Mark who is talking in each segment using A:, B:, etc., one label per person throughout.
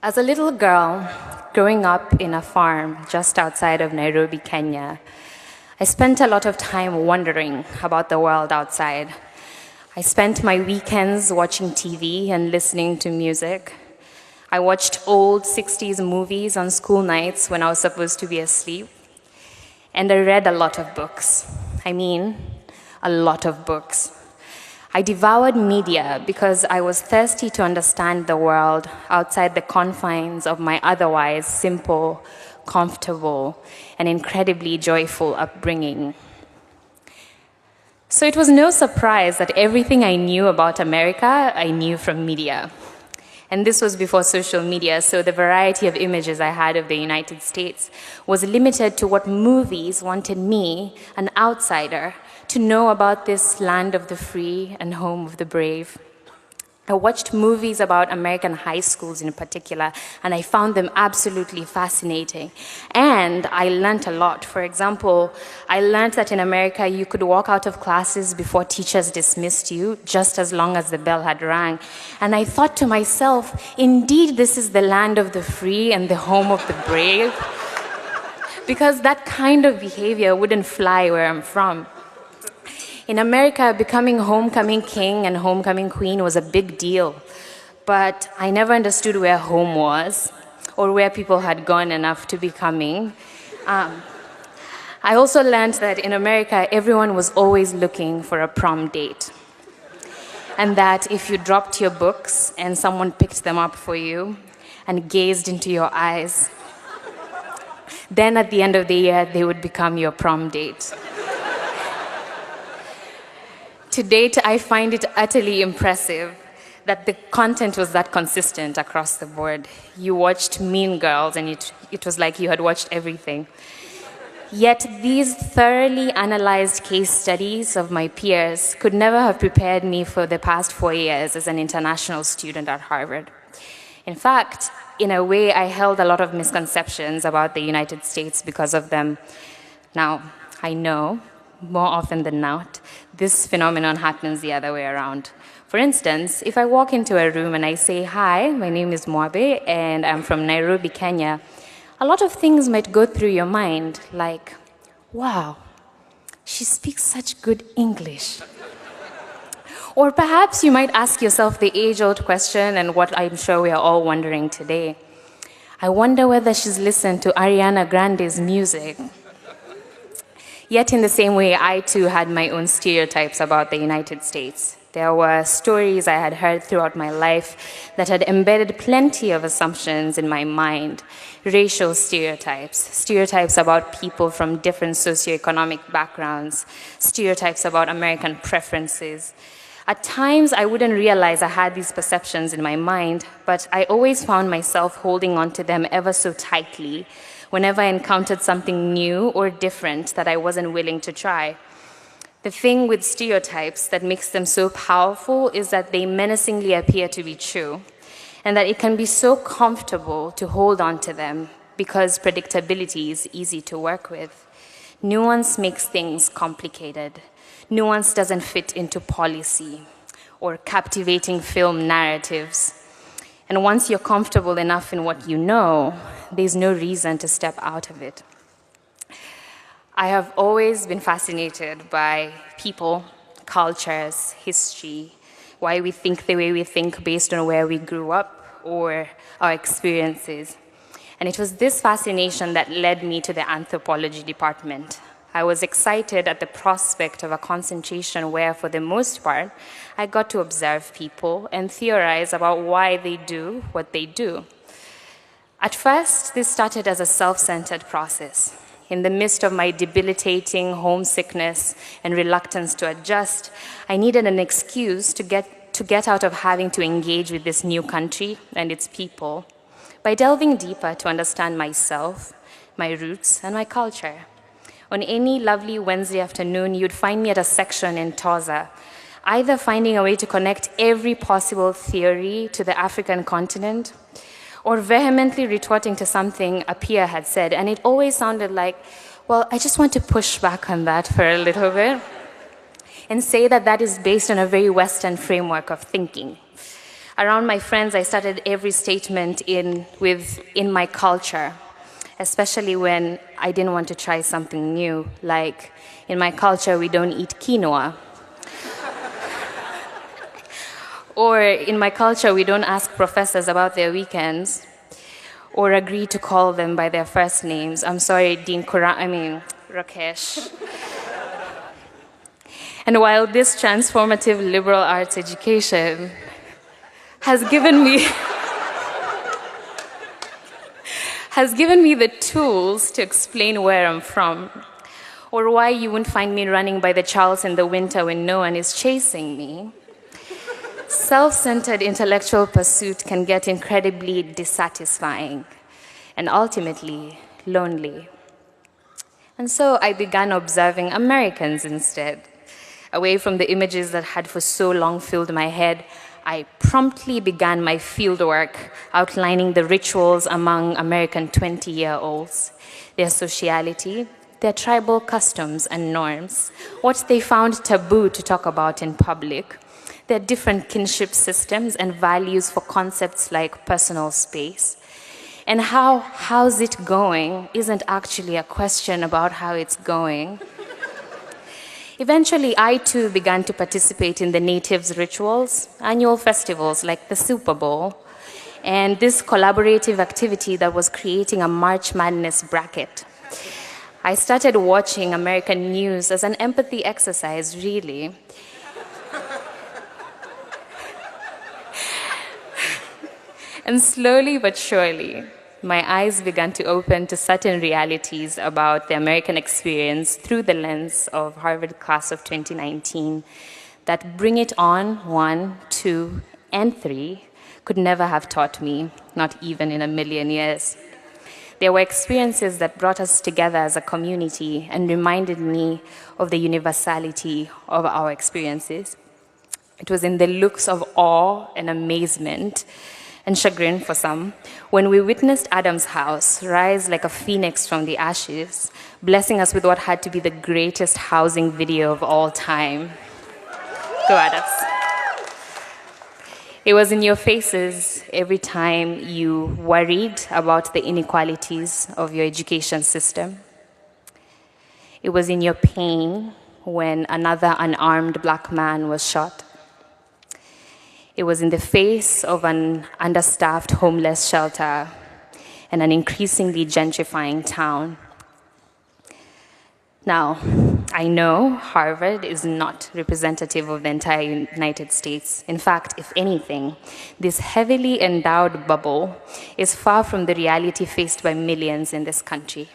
A: As a little girl, growing up in a farm just outside of Nairobi, Kenya, I spent a lot of time wondering about the world outside. I spent my weekends watching TV and listening to music. I watched old 60s movies on school nights when I was supposed to be asleep. And I read a lot of books. I mean, a lot of books. I devoured media because I was thirsty to understand the world outside the confines of my otherwise simple, comfortable, and incredibly joyful upbringing. So it was no surprise that everything I knew about America, I knew from media. And this was before social media, so the variety of images I had of the United States was limited to what movies wanted me, an outsider, to know about this land of the free and home of the brave. I watched movies about American high schools in particular, and I found them absolutely fascinating. And I learned a lot. For example, I learned that in America you could walk out of classes before teachers dismissed you, just as long as the bell had rang. And I thought to myself, indeed, this is the land of the free and the home of the brave. Because that kind of behavior wouldn't fly where I'm from. In America, becoming homecoming king and homecoming queen was a big deal, but I never understood where home was or where people had gone enough to be coming. I also learned that in America, everyone was always looking for a prom date, and that if you dropped your books and someone picked them up for you and gazed into your eyes, then at the end of the year, they would become your prom date. To date, I find it utterly impressive that the content was that consistent across the board. You watched Mean Girls, and it was like you had watched everything. Yet these thoroughly analyzed case studies of my peers could never have prepared me for the past 4 years as an international student at Harvard. In fact, in a way, I held a lot of misconceptions about the United States because of them. Now, I know, more often than not, this phenomenon happens the other way around. For instance, if I walk into a room and I say, "Hi, my name is Mwabe, and I'm from Nairobi, Kenya," a lot of things might go through your mind, like, "Wow, she speaks such good English." Or perhaps you might ask yourself the age-old question, and what I'm sure we are all wondering today. I wonder whether she's listened to Ariana Grande's music. Yet in the same way, I too had my own stereotypes about the United States. There were stories I had heard throughout my life that had embedded plenty of assumptions in my mind. Racial stereotypes, stereotypes about people from different socioeconomic backgrounds, stereotypes about American preferences. At times, I wouldn't realize I had these perceptions in my mind, but I always found myself holding on to them ever so tightly whenever I encountered something new or different that I wasn't willing to try. The thing with stereotypes that makes them so powerful is that they menacingly appear to be true, and that it can be so comfortable to hold on to them because predictability is easy to work with. Nuance makes things complicated. Nuance doesn't fit into policy or captivating film narratives. And once you're comfortable enough in what you know, there's no reason to step out of it. I have always been fascinated by people, cultures, history, why we think the way we think based on where we grew up or our experiences. And it was this fascination that led me to the anthropology department. I was excited at the prospect of a concentration where, for the most part, I got to observe people and theorize about why they do what they do. At first, this started as a self-centered process. In the midst of my debilitating homesickness and reluctance to adjust, I needed an excuse to get out of having to engage with this new country and its people by delving deeper to understand myself, my roots, and my culture. On any lovely Wednesday afternoon, you'd find me at a section in Toza, either finding a way to connect every possible theory to the African continent, or vehemently retorting to something a peer had said, and it always sounded like, well, I just want to push back on that for a little bit and say that that is based on a very Western framework of thinking. Around my friends, I started every statement with "in my culture," especially when I didn't want to try something new, like, "In my culture, we don't eat quinoa." Or, "In my culture, we don't ask professors about their weekends," or agree to call them by their first names. I'm sorry, Rakesh. And while this transformative liberal arts education has given me the tools to explain where I'm from, or why you wouldn't find me running by the Charles in the winter when no one is chasing me, self-centered intellectual pursuit can get incredibly dissatisfying and ultimately lonely. And so I began observing Americans instead. Away from the images that had for so long filled my head, I promptly began my fieldwork outlining the rituals among American 20-year-olds, their sociality, their tribal customs and norms, what they found taboo to talk about in public, their different kinship systems and values for concepts like personal space, and how "how's it going" isn't actually a question about how it's going. Eventually, I too began to participate in the natives' rituals, annual festivals like the Super Bowl, and this collaborative activity that was creating a March Madness bracket. I started watching American news as an empathy exercise, really. And slowly but surely, my eyes began to open to certain realities about the American experience through the lens of Harvard class of 2019 that Bring It On 1, 2, and 3 could never have taught me, not even in a million years. There were experiences that brought us together as a community and reminded me of the universality of our experiences. It was in the looks of awe and amazement and chagrin for some, when we witnessed Adam's house rise like a phoenix from the ashes, blessing us with what had to be the greatest housing video of all time. Go Adams. It was in your faces every time you worried about the inequalities of your education system. It was in your pain when another unarmed black man was shot. It was in the face of an understaffed homeless shelter and an increasingly gentrifying town. Now, I know Harvard is not representative of the entire United States. In fact, if anything, this heavily endowed bubble is far from the reality faced by millions in this country.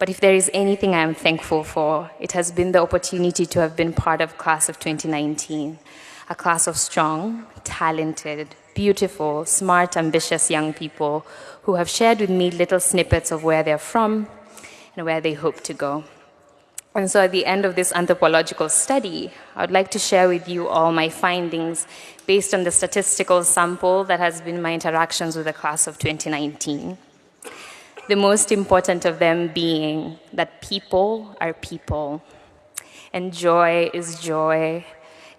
A: But if there is anything I am thankful for, it has been the opportunity to have been part of class of 2019. A class of strong, talented, beautiful, smart, ambitious young people who have shared with me little snippets of where they're from and where they hope to go. And so at the end of this anthropological study, I would like to share with you all my findings based on the statistical sample that has been my interactions with the class of 2019. The most important of them being that people are people, and joy is joy,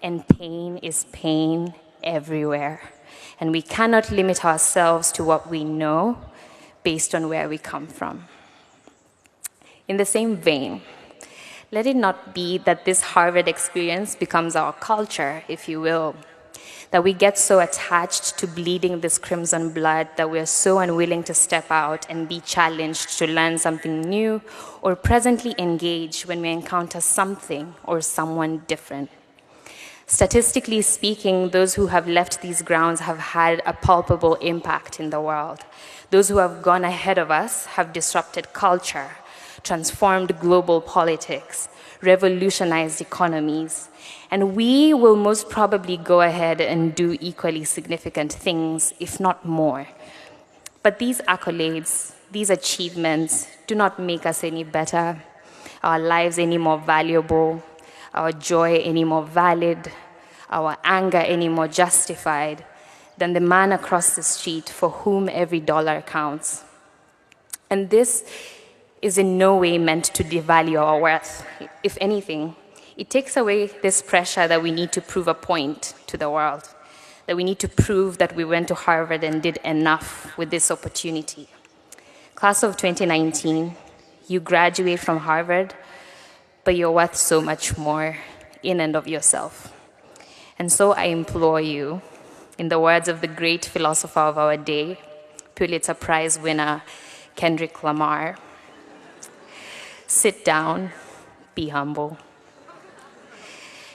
A: and pain is pain everywhere. And we cannot limit ourselves to what we know based on where we come from. In the same vein, let it not be that this Harvard experience becomes our culture, if you will, that we get so attached to bleeding this crimson blood that we're so unwilling to step out and be challenged to learn something new or presently engage when we encounter something or someone different. Statistically speaking, those who have left these grounds have had a palpable impact in the world. Those who have gone ahead of us have disrupted culture, transformed global politics, revolutionized economies, and we will most probably go ahead and do equally significant things, if not more. But these accolades, these achievements, do not make us any better, our lives any more valuable, our joy any more valid, our anger any more justified than the man across the street for whom every dollar counts. And this is in no way meant to devalue our worth. If anything, it takes away this pressure that we need to prove a point to the world, that we need to prove that we went to Harvard and did enough with this opportunity. Class of 2019, you graduate from Harvard, but you're worth so much more in and of yourself. And so I implore you, in the words of the great philosopher of our day, Pulitzer Prize winner Kendrick Lamar, sit down, be humble.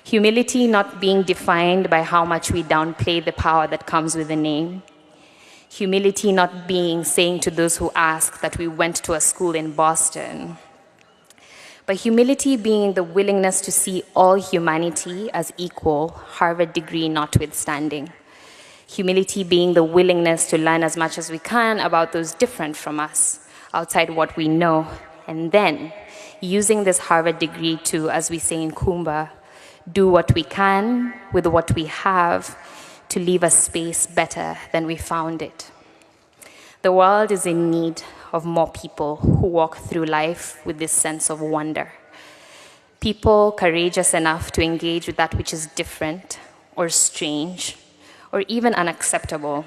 A: Humility not being defined by how much we downplay the power that comes with a name. Humility not being saying to those who ask that we went to a school in Boston. But humility being the willingness to see all humanity as equal, Harvard degree notwithstanding. Humility being the willingness to learn as much as we can about those different from us, outside what we know, and then using this Harvard degree to, as we say in Kumba, do what we can with what we have to leave a space better than we found it. The world is in need of more people who walk through life with this sense of wonder. People courageous enough to engage with that which is different or strange or even unacceptable,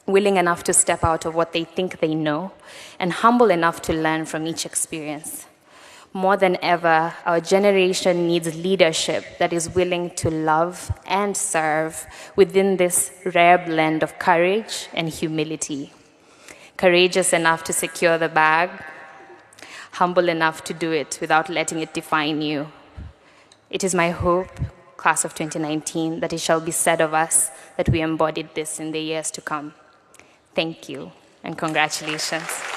A: willing enough to step out of what they think they know, and humble enough to learn from each experience. More than ever, our generation needs leadership that is willing to love and serve within this rare blend of courage and humility. Courageous enough to secure the bag, humble enough to do it without letting it define you. It is my hope, class of 2019, that it shall be said of us that we embodied this in the years to come. Thank you, and congratulations.